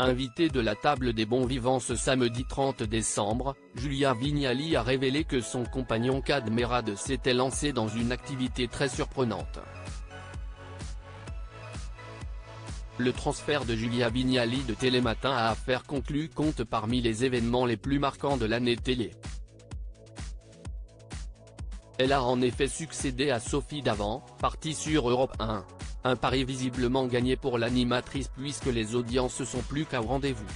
Invitée de la table des bons vivants ce samedi 30 décembre, Julia Vignali a révélé que son compagnon Kad Merad s'était lancé dans une activité très surprenante. Le transfert de Julia Vignali de Télématin à Affaires conclues compte parmi les événements les plus marquants de l'année télé. Elle a en effet succédé à Sophie Davant, partie sur Europe 1. Un pari visiblement gagné pour l'animatrice puisque les audiences sont plus qu'au rendez-vous.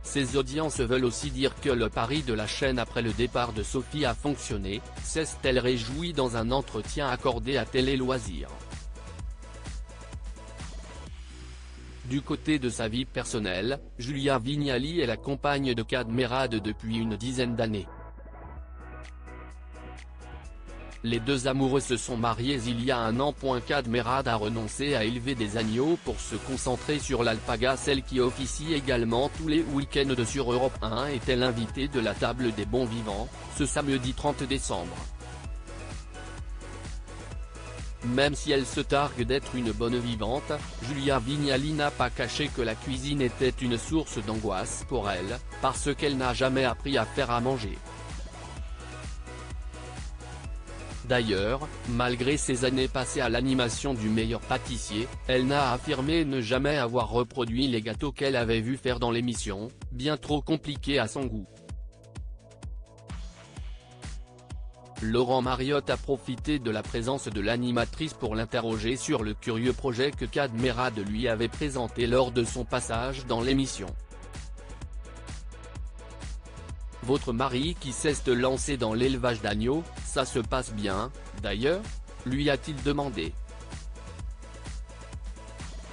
Ces audiences veulent aussi dire que le pari de la chaîne après le départ de Sophie a fonctionné, s'est-elle réjouie dans un entretien accordé à Télé Loisirs. Du côté de sa vie personnelle, Julia Vignali est la compagne de Kad Merad depuis une dizaine d'années. Les deux amoureux se sont mariés il y a un an. Kad Merad a renoncé à élever des agneaux pour se concentrer sur l'alpaga. Celle qui officie également tous les week-ends sur Europe 1 était l'invitée de la table des bons vivants, ce samedi 30 décembre. Même si elle se targue d'être une bonne vivante, Julia Vignali n'a pas caché que la cuisine était une source d'angoisse pour elle, parce qu'elle n'a jamais appris à faire à manger. D'ailleurs, malgré ses années passées à l'animation du meilleur pâtissier, elle n'a affirmé ne jamais avoir reproduit les gâteaux qu'elle avait vu faire dans l'émission, bien trop compliqués à son goût. Laurent Mariotte a profité de la présence de l'animatrice pour l'interroger sur le curieux projet que Kad Merad lui avait présenté lors de son passage dans l'émission. Votre mari qui s'est lancé dans l'élevage d'agneaux, ça se passe bien, d'ailleurs, lui a-t-il demandé.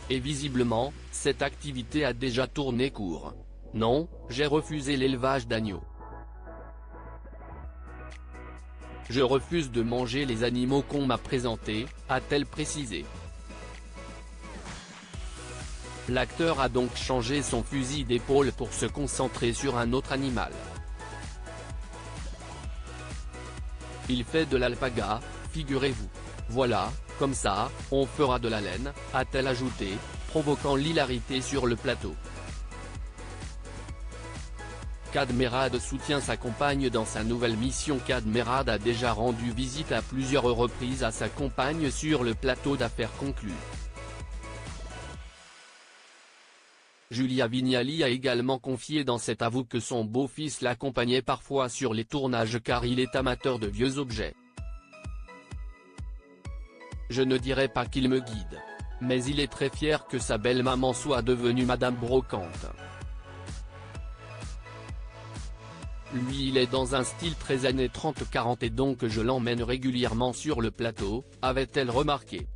Et visiblement, cette activité a déjà tourné court. Non, j'ai refusé l'élevage d'agneaux. Je refuse de manger les animaux qu'on m'a présentés, a-t-elle précisé. L'acteur a donc changé son fusil d'épaule pour se concentrer sur un autre animal. Il fait de l'alpaga, figurez-vous. Voilà, comme ça, on fera de la laine, a-t-elle ajouté, provoquant l'hilarité sur le plateau. Kad Merad soutient sa compagne dans sa nouvelle mission. Kad Merad a déjà rendu visite à plusieurs reprises à sa compagne sur le plateau d'Affaires conclues. Julia Vignali a également confié dans cet avou que son beau-fils l'accompagnait parfois sur les tournages car il est amateur de vieux objets. Je ne dirais pas qu'il me guide. Mais il est très fier que sa belle-maman soit devenue Madame Brocante. Lui il est dans un style très années 30-40 et donc je l'emmène régulièrement sur le plateau, avait-elle remarqué.